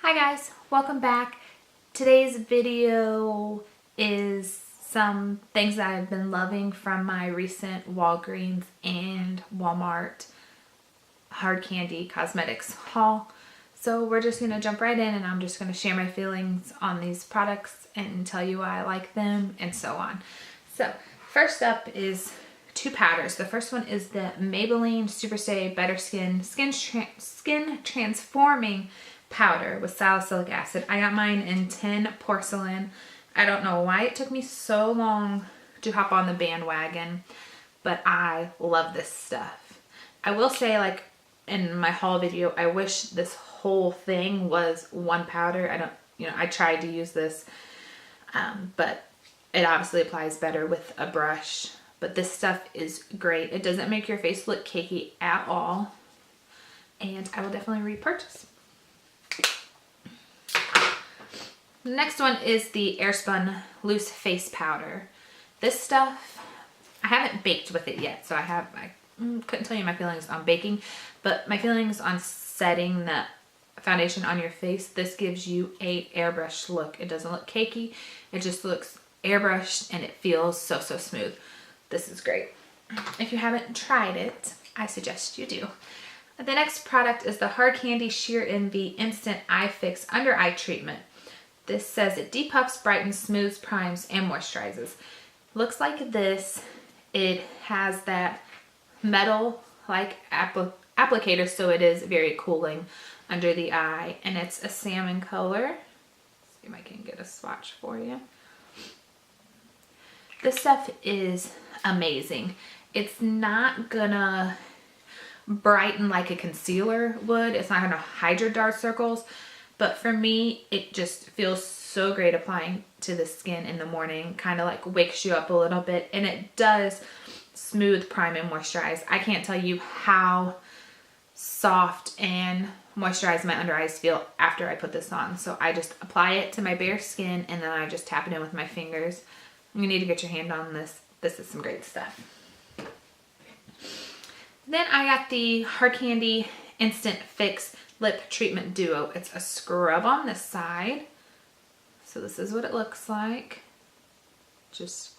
Hi guys, welcome back. Today's video is some things that I've been loving from my recent Walgreens and Walmart hard candy cosmetics haul. So we're just gonna jump right in and I'm just gonna share my feelings on these products and tell you why I like them and so on. So first up is two powders. The first one is the Maybelline Superstay Better Skin Transforming Powder with salicylic acid. I got mine in 10 porcelain. I don't know why it took me so long to hop on the bandwagon, but I love this stuff. I will say, like in my haul video, I wish this whole thing was one powder. I tried to use this, but it obviously applies better with a brush. But this stuff is great. It doesn't make your face look cakey at all, and I will definitely repurchase. The next one is the Airspun Loose Face Powder. This stuff, I haven't baked with it yet, so I couldn't tell you my feelings on baking, but my feelings on setting the foundation on your face, this gives you a airbrush look. It doesn't look cakey, it just looks airbrushed and it feels so smooth. This is great. If you haven't tried it, I suggest you do. The next product is the Hard Candy Sheer Envy Instant Eye Fix Under Eye Treatment. This says it depuffs, brightens, smooths, primes, and moisturizes. Looks like this. It has that metal-like applicator, so it is very cooling under the eye, and it's a salmon color. Let's see if I can get a swatch for you. This stuff is amazing. It's not gonna brighten like a concealer would. It's not gonna hide your dark circles. But for me, it just feels so great applying to the skin in the morning. Kind of like wakes you up a little bit. And it does smooth, prime, and moisturize. I can't tell you how soft and moisturized my under eyes feel after I put this on. So I just apply it to my bare skin and then I just tap it in with my fingers. You need to get your hand on this. This is some great stuff. Then I got the Hard Candy Instant Fix Lip Treatment Duo. It's a scrub on this side. So this is what it looks like. Just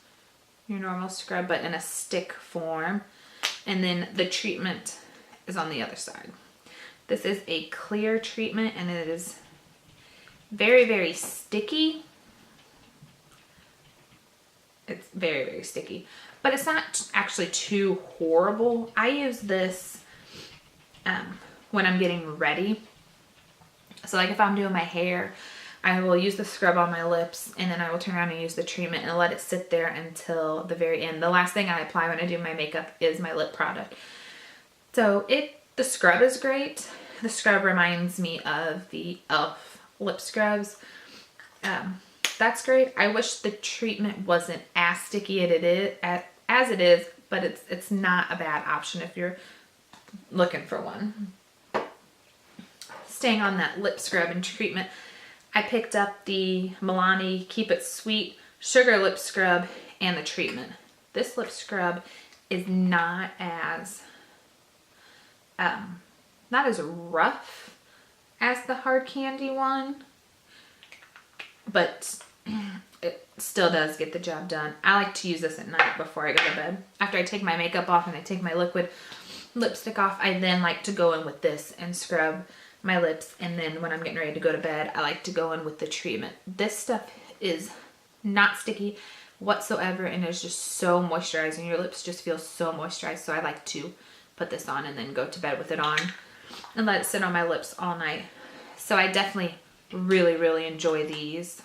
your normal scrub, but in a stick form. And then the treatment is on the other side. This is a clear treatment and it is very sticky. It's very sticky, but it's not actually too horrible. I use this when I'm getting ready. So like if I'm doing my hair, I will use the scrub on my lips and then I will turn around and use the treatment and let it sit there until the very end. The last thing I apply when I do my makeup is my lip product. So the scrub is great. The scrub reminds me of the e.l.f. lip scrubs. That's great. I wish the treatment wasn't as sticky as it is, but it's not a bad option if you're looking for one. Staying on that lip scrub and treatment, I picked up the Milani Keep It Sweet Sugar Lip Scrub and the treatment. This lip scrub is not as rough as the Hard Candy one, but it still does get the job done. I like to use this at night before I go to bed. After I take my makeup off and I take my liquid lipstick off, I then like to go in with this and scrub my lips, and then when I'm getting ready to go to bed, I like to go in with the treatment. This stuff is not sticky whatsoever and is just so moisturizing. Your lips just feel so moisturized, so I like to put this on and then go to bed with it on and let it sit on my lips all night. So I definitely really enjoy these.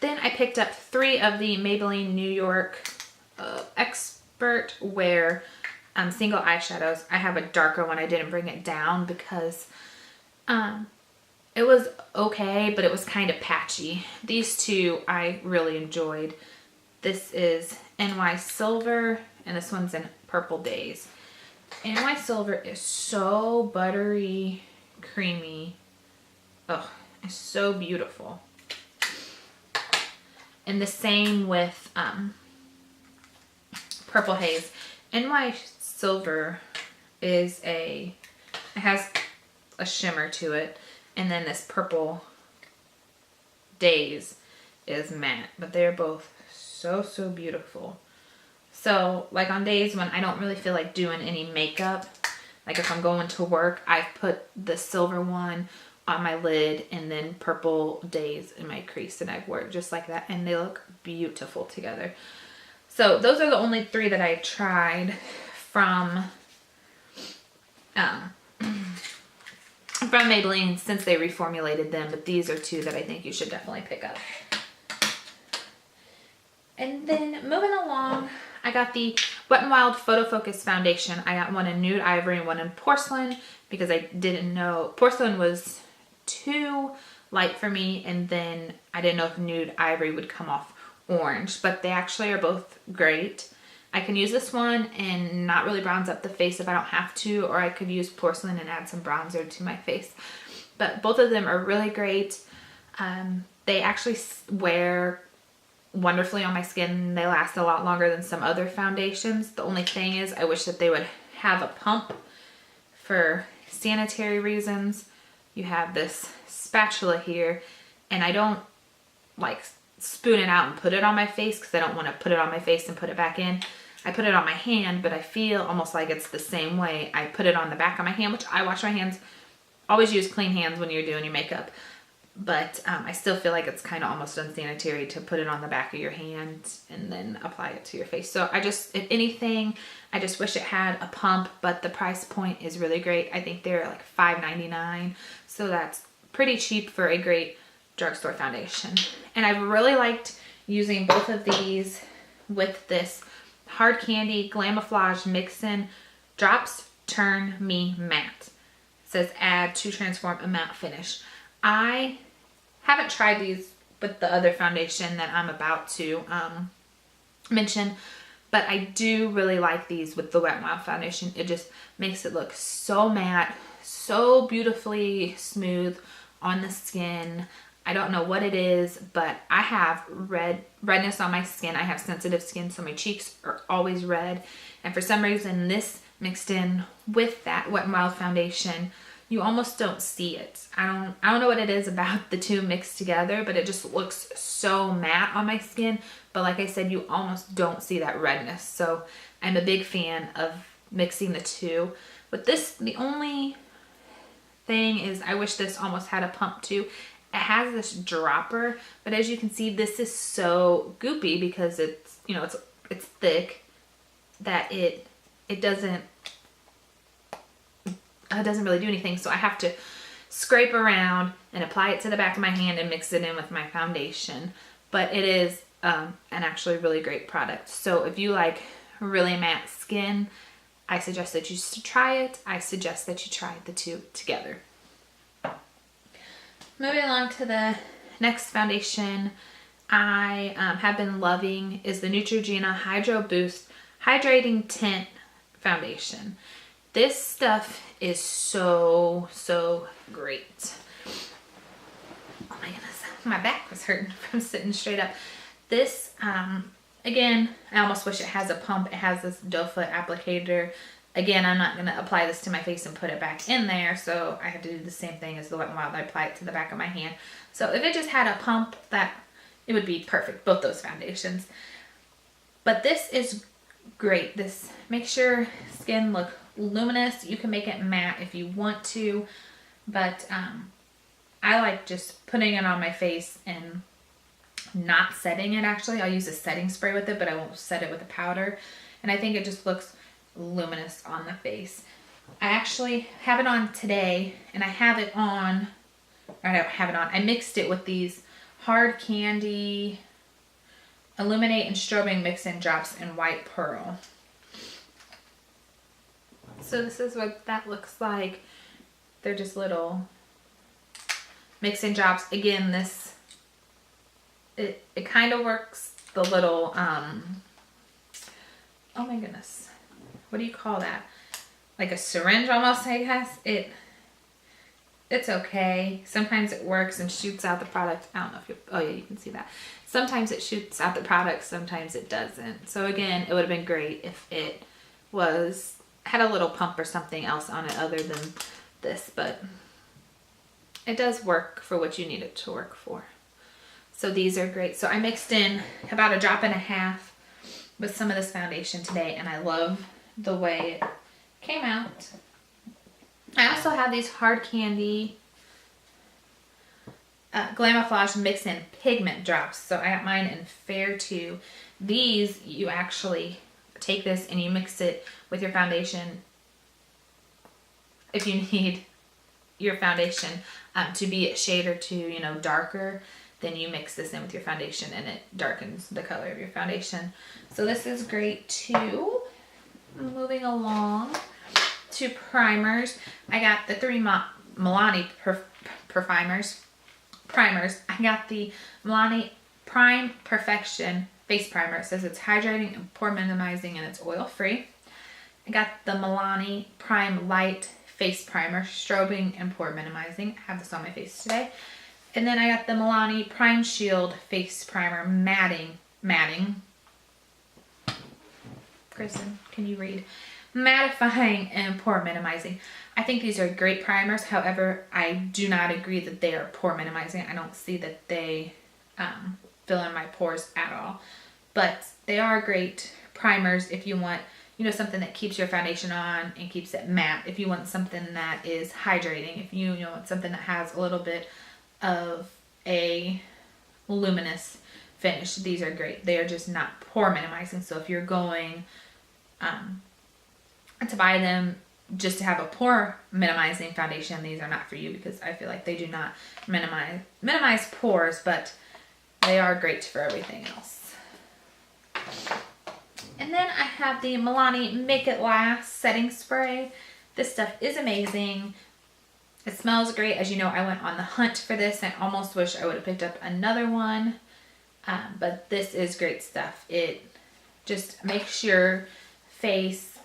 Then I picked up 3 of the Maybelline New York Expert Wear single eyeshadows. I have a darker one. I didn't bring it down because it was okay, but it was kind of patchy. These two I really enjoyed. This is NY Silver and this one's in Purple Days. NY Silver is so buttery, creamy. Oh, it's so beautiful. And the same with Purple Haze. NY silver is it has a shimmer to it, and then this purple Days is matte, but they're both so beautiful. So like on days when I don't really feel like doing any makeup, like if I'm going to work, I put the silver one on my lid and then purple Days in my crease, and I wear it just like that, and they look beautiful together. So those are the only 3 that I tried from Maybelline since they reformulated them, but these are 2 that I think you should definitely pick up. And then moving along, I got the Wet n Wild Photo Focus Foundation. I got one in Nude Ivory and one in Porcelain because I didn't know, Porcelain was too light for me, and then I didn't know if Nude Ivory would come off orange, but they actually are both great. I can use this one and not really bronze up the face if I don't have to, or I could use Porcelain and add some bronzer to my face. But both of them are really great. They actually wear wonderfully on my skin. They last a lot longer than some other foundations. The only thing is I wish that they would have a pump for sanitary reasons. You have this spatula here, and I don't like spoon it out and put it on my face because I don't want to put it on my face and put it back in. I put it on my hand, but I feel almost like it's the same way. I put it on the back of my hand, which I wash my hands. Always use clean hands when you're doing your makeup. But I still feel like it's kind of almost unsanitary to put it on the back of your hand and then apply it to your face. So if anything, I just wish it had a pump, but the price point is really great. I think they're like $5.99. So that's pretty cheap for a great drugstore foundation. And I've really liked using both of these with this Hard Candy Glamouflage Mix-In Drops Turn Me Matte. It says add to transform a matte finish. I haven't tried these with the other foundation that I'm about to mention, but I do really like these with the Wet n Wild foundation. It just makes it look so matte, so beautifully smooth on the skin. I don't know what it is, but I have redness on my skin. I have sensitive skin, so my cheeks are always red. And for some reason, this mixed in with that Wet n Wild foundation, you almost don't see it. I don't know what it is about the 2 mixed together, but it just looks so matte on my skin. But like I said, you almost don't see that redness. So I'm a big fan of mixing the 2. With this, the only thing is I wish this almost had a pump too. It has this dropper, but as you can see, this is so goopy because it's, you know, it's thick that it doesn't really do anything. So I have to scrape around and apply it to the back of my hand and mix it in with my foundation. But it is an actually really great product. So if you like really matte skin, I suggest that you try it. I suggest that you try the 2 together. Moving along to the next foundation I have been loving is the Neutrogena Hydro Boost Hydrating Tint Foundation. This stuff is so great. Oh my goodness, my back was hurting from sitting straight up. This, again, I almost wish it has a pump. It has this doe foot applicator. Again, I'm not going to apply this to my face and put it back in there, so I have to do the same thing as the Wet n Wild. I apply it to the back of my hand. So if it just had a pump, it would be perfect, both those foundations. But this is great. This makes your skin look luminous. You can make it matte if you want to, but I like just putting it on my face and not setting it. Actually, I'll use a setting spray with it, but I won't set it with a powder, and I think it just looks luminous on the face. I actually have it on today, and I have it on, or I don't have it on, I mixed it with these Hard Candy Illuminate and Strobing Mix-In Drops in White Pearl. So this is what that looks like. They're just little mix-in drops. Again, this, it kind of works the little, oh my goodness, what do you call that? Like a syringe almost, I guess. It's okay. Sometimes it works and shoots out the product. I don't know if you, oh yeah, you can see that. Sometimes it shoots out the product, sometimes it doesn't. So again, it would have been great if it was had a little pump or something else on it other than this, but it does work for what you need it to work for. So these are great. So I mixed in about 1.5 drops with some of this foundation today, and I love the way it came out. I also have these Hard Candy Glamouflage Mix In Pigment Drops. So I got mine in Fair 2. These, you actually take this and you mix it with your foundation. If you need your foundation to be a shade or two, you know, darker, then you mix this in with your foundation and it darkens the color of your foundation. So this is great too. Moving along to primers. I got the 3 Milani primers. I got the Milani Prime Perfection Face Primer. It says it's hydrating and pore minimizing and it's oil free. I got the Milani Prime Light Face Primer, strobing and pore minimizing. I have this on my face today. And then I got the Milani Prime Shield Face Primer matting. Kristen, can you read? Mattifying and pore minimizing. I think these are great primers. However, I do not agree that they are pore minimizing. I don't see that they fill in my pores at all. But they are great primers if you want, you know, something that keeps your foundation on and keeps it matte. If you want something that is hydrating. If you want something that has a little bit of a luminous finish, these are great. They are just not pore minimizing. So if you're going to buy them just to have a pore minimizing foundation, these are not for you, because I feel like they do not minimize pores, but they are great for everything else. And then I have the Milani Make It Last setting spray. This stuff is amazing. It smells great. As you know, I went on the hunt for this. I almost wish I would have picked up another one, but this is great stuff. It just makes your face,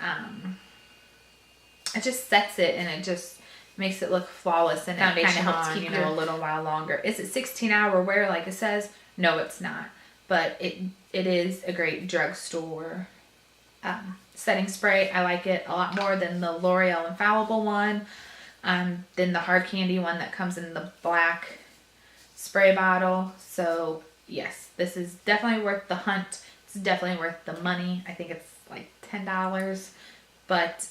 it just sets it and it just makes it look flawless, and it kind of helps keep you a little while longer. Is it 16-hour wear like it says? No, it's not, but it is a great drugstore setting spray. I like it a lot more than the L'Oreal Infallible one, than the Hard Candy one that comes in the black spray bottle. So yes, this is definitely worth the hunt. It's definitely worth the money. I think it's like $10, but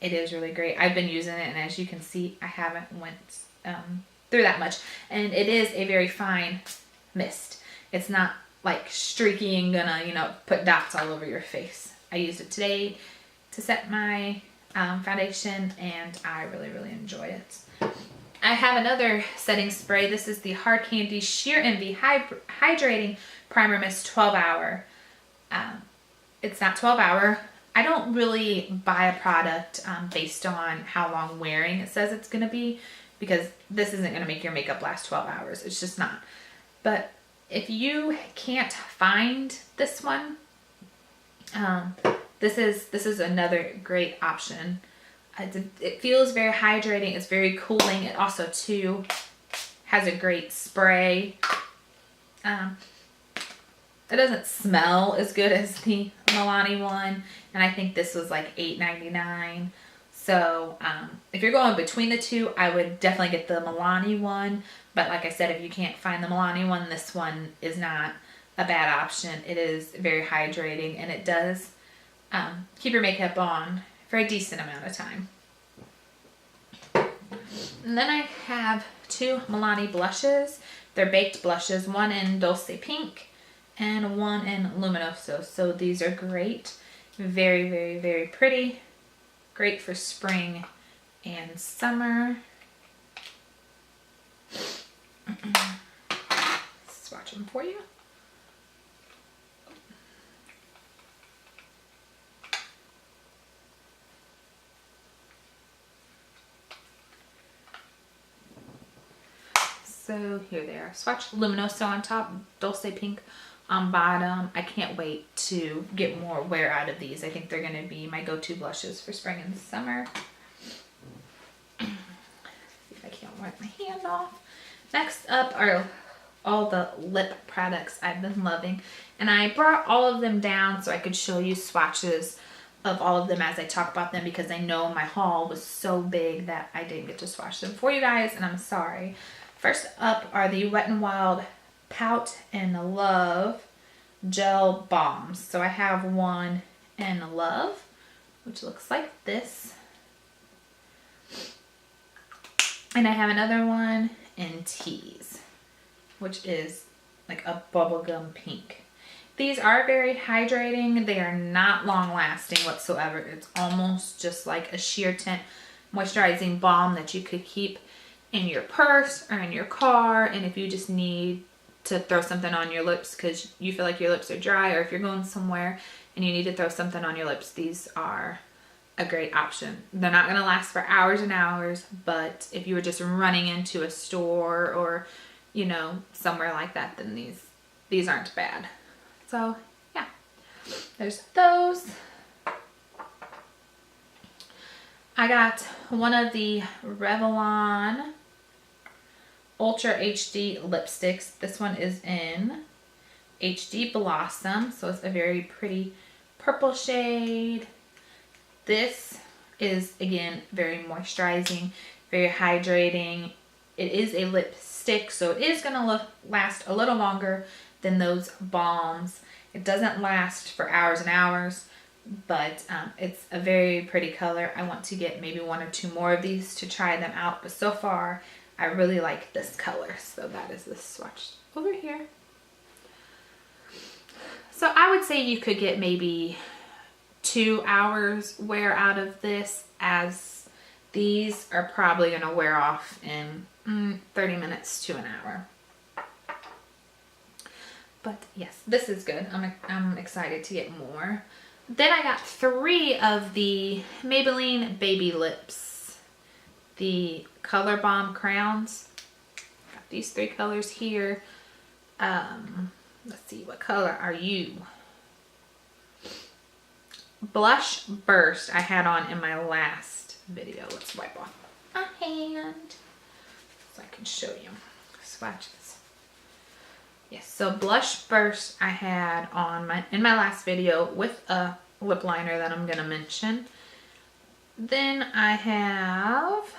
it is really great. I've been using it, and as you can see, I haven't went through that much, and it is a very fine mist. It's not like streaky and gonna, you know, put dots all over your face. I used it today to set my foundation, and I really enjoy it. I have another setting spray. This is the Hard Candy Sheer Envy Hydrating Primer Mist 12-hour. It's not 12-hour. I don't really buy a product based on how long wearing it says it's going to be, because this isn't going to make your makeup last 12 hours. It's just not. But if you can't find this one, this is another great option. It feels very hydrating. It's very cooling. It also too has a great spray. It doesn't smell as good as the Milani one, and I think this was like $8.99. So if you're going between the two, I would definitely get the Milani one. But like I said, if you can't find the Milani one, this one is not a bad option. It is very hydrating, and it does keep your makeup on for a decent amount of time. And then I have 2 Milani blushes. They're baked blushes, one in Dulce Pink and one in Luminoso. So these are great. Very pretty. Great for spring and summer. Swatch them for you. So here they are. Swatch Luminoso on top, Dulce Pink on bottom. I can't wait to get more wear out of these. I think they're going to be my go-to blushes for spring and summer. See if I can't wipe my hand off. Next up are all the lip products I've been loving. And I brought all of them down so I could show you swatches of all of them as I talk about them, because I know my haul was so big that I didn't get to swatch them for you guys, and I'm sorry. First up are the Wet n Wild Pout and Love Gel Balms. So I have one in Love, which looks like this. And I have another one in Tease, which is like a bubblegum pink. These are very hydrating. They are not long lasting whatsoever. It's almost just like a sheer tint moisturizing balm that you could keep in your purse or in your car. And if you just need to throw something on your lips because you feel like your lips are dry, or if you're going somewhere and you need to throw something on your lips, these are a great option. They're not going to last for hours and hours, but if you were just running into a store or, you know, somewhere like that, then these aren't bad. So yeah, there's those. I got one of the Revlon Ultra HD lipsticks. This one is in HD Blossom, so it's a very pretty purple shade. This is, again, very moisturizing, very hydrating. It is a lipstick, so it is going to last a little longer than those balms. It doesn't last for hours and hours, but it's a very pretty color. I want to get maybe one or two more of these to try them out, but so far I really like this color. So that is this swatch over here. So I would say you could get maybe 2 hours wear out of this, as these are probably going to wear off in 30 minutes to an hour. But yes, this is good. I'm excited to get more. Then I got 3 of the Maybelline Baby Lips, the Color Bomb crowns. Got these 3 colors here. Let's see, what color are you? Blush Burst I had on in my last video. Let's wipe off my hand so I can show you swatches. Yes, so Blush Burst I had on in my last video with a lip liner that I'm gonna mention. Then I have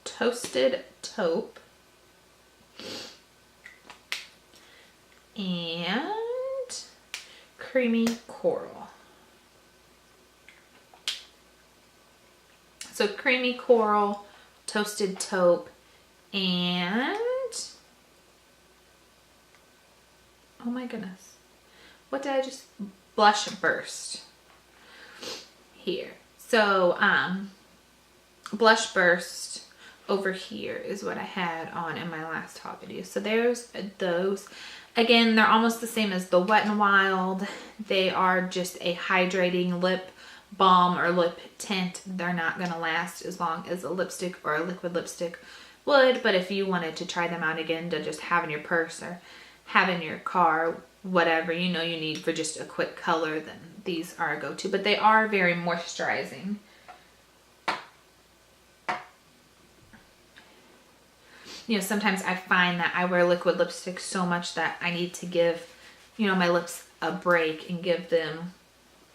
Toasted Taupe and Creamy Coral. So Creamy Coral, Toasted Taupe, and oh my goodness, what did I just, Blush Burst here. So Blush Burst over here is what I had on in my last haul video. So there's those. Again, they're almost the same as the Wet n Wild. They are just a hydrating lip balm or lip tint. They're not going to last as long as a lipstick or a liquid lipstick would, but if you wanted to try them out again to just have in your purse or have in your car, whatever you know you need for just a quick color, then these are a go-to. But they are very moisturizing. You know, sometimes I find that I wear liquid lipstick so much that I need to give, you know, my lips a break and give them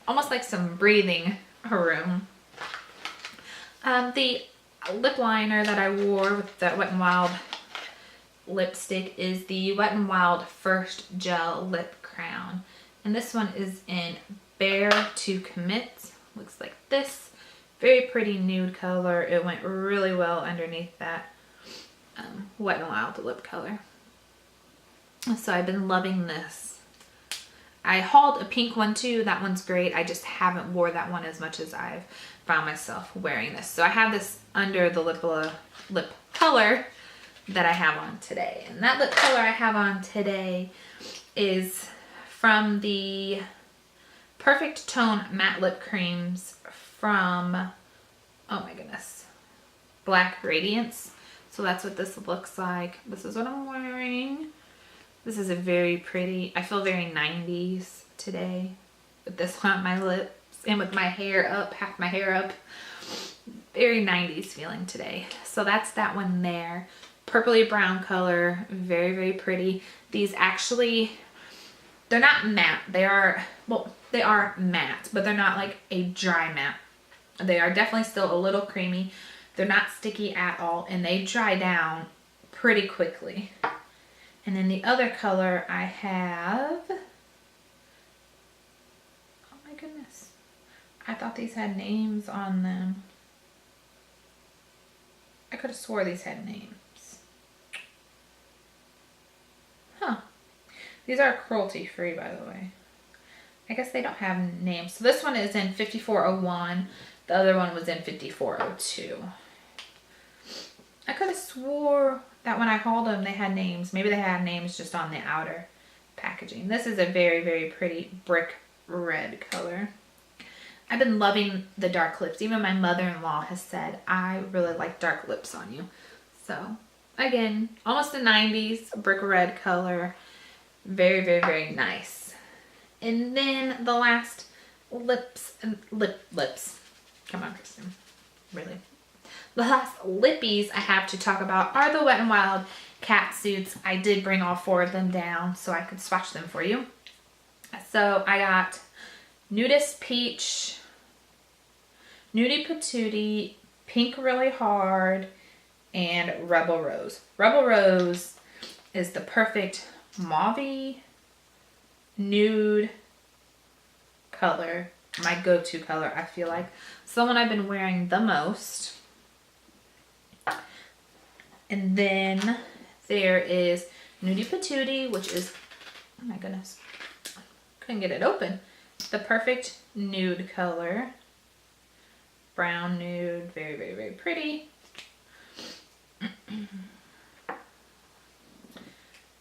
almost like some breathing room. The lip liner that I wore with that Wet n Wild lipstick is the Wet n Wild First Gel Lip Crown. And this one is in Bare to Commit. Looks like this. Very pretty nude color. It went really well underneath that Wet n Wild lip color. So I've been loving this. I hauled a pink one too. That one's great. I just haven't wore that one as much as I've found myself wearing this. So I have this under the lip color that I have on today. And that lip color I have on today is from the Perfect Tone Matte Lip Creams from, oh my goodness, Black Radiance. So that's what this looks like. This is what I'm wearing. This is a very pretty, I feel very 90s today with this on my lips and with my hair up, half my hair up. Very 90s feeling today. So that's that one there. Purpley brown color, very, very pretty. These actually they're not matte. They are, well, they are matte, but they're not like a dry matte. They are definitely still a little creamy. They're not sticky at all, and they dry down pretty quickly. And then the other color I have, oh my goodness. I thought these had names on them. I could have swore these had names. Huh. These are cruelty free, by the way. I guess they don't have names. So this one is in 5401. The other one was in 5402. I could have swore that when I hauled them, they had names. Maybe they had names just on the outer packaging. This is a very, very pretty brick red color. I've been loving the dark lips. Even my mother-in-law has said, I really like dark lips on you. So, again, almost a 90s brick red color. Very, very, very nice. And then the last lips. Come on, Kristen. Really. The last lippies I have to talk about are the Wet n Wild cat suits. I did bring all 4 of them down so I could swatch them for you. So I got Nudist Peach, Nudie Patootie, Pink Really Hard, and Rebel Rose. Rebel Rose is the perfect mauve nude color. My go-to color, I feel like. It's the one I've been wearing the most. And then there is Nudie Patootie, which is, oh my goodness, couldn't get it open. The perfect nude color. Brown nude, very, very, very pretty.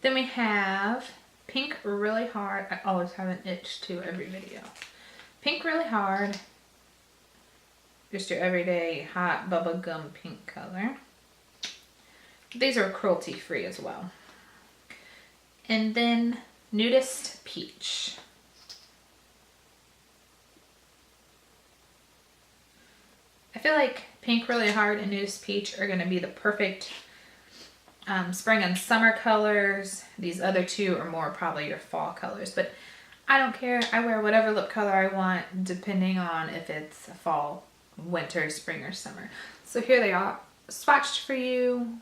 Then we have Pink Really Hard. I always have an itch to every video. Pink Really Hard. Just your everyday hot bubblegum pink color. These are cruelty free as well. And then Nudist Peach. I feel like Pink Really Hard and Nudist Peach are going to be the perfect spring and summer colors. These other 2 are more probably your fall colors, but I don't care. I wear whatever lip color I want depending on if it's a fall, winter, spring, or summer. So here they are, swatched for you.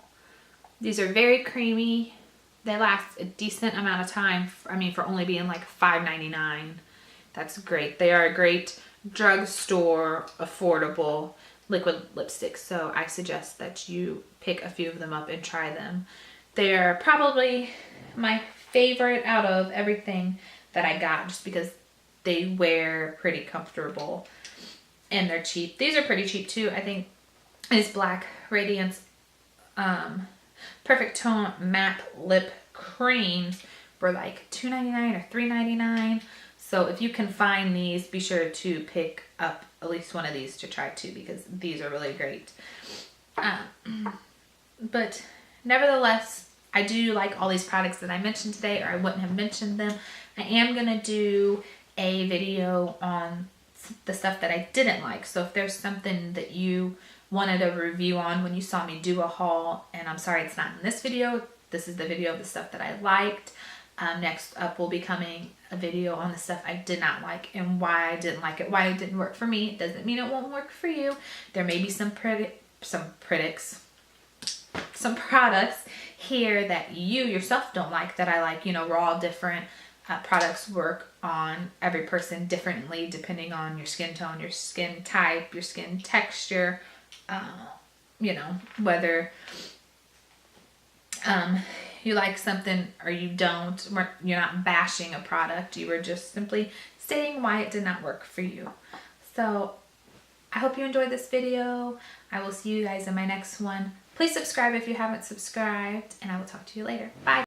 These are very creamy. They last a decent amount of time. I mean, for only being like $5.99. That's great. They are a great drugstore, affordable liquid lipstick. So I suggest that you pick a few of them up and try them. They're probably my favorite out of everything that I got, just because they wear pretty comfortable and they're cheap. These are pretty cheap too. I think these Black Radiance Perfect Tone Matte Lip Creams were like $2.99 or $3.99. So if you can find these, be sure to pick up at least one of these to try too, because these are really great. But nevertheless, I do like all these products that I mentioned today, or I wouldn't have mentioned them. I am going to do a video on the stuff that I didn't like. So if there's something that you wanted a review on when you saw me do a haul, and I'm sorry it's not in this video, this is the video of the stuff that I liked. Next up will be coming a video on the stuff I did not like and why I didn't like it, why it didn't work for me. It doesn't mean it won't work for you. There may be some products here that you yourself don't like that I like. You know, we're all different. Products work on every person differently depending on your skin tone, your skin type, your skin texture, you know, whether you like something or you don't. You're not bashing a product. You were just simply stating why it did not work for you. So I hope you enjoyed this video. I will see you guys in my next one. Please subscribe if you haven't subscribed, and I will talk to you later. Bye.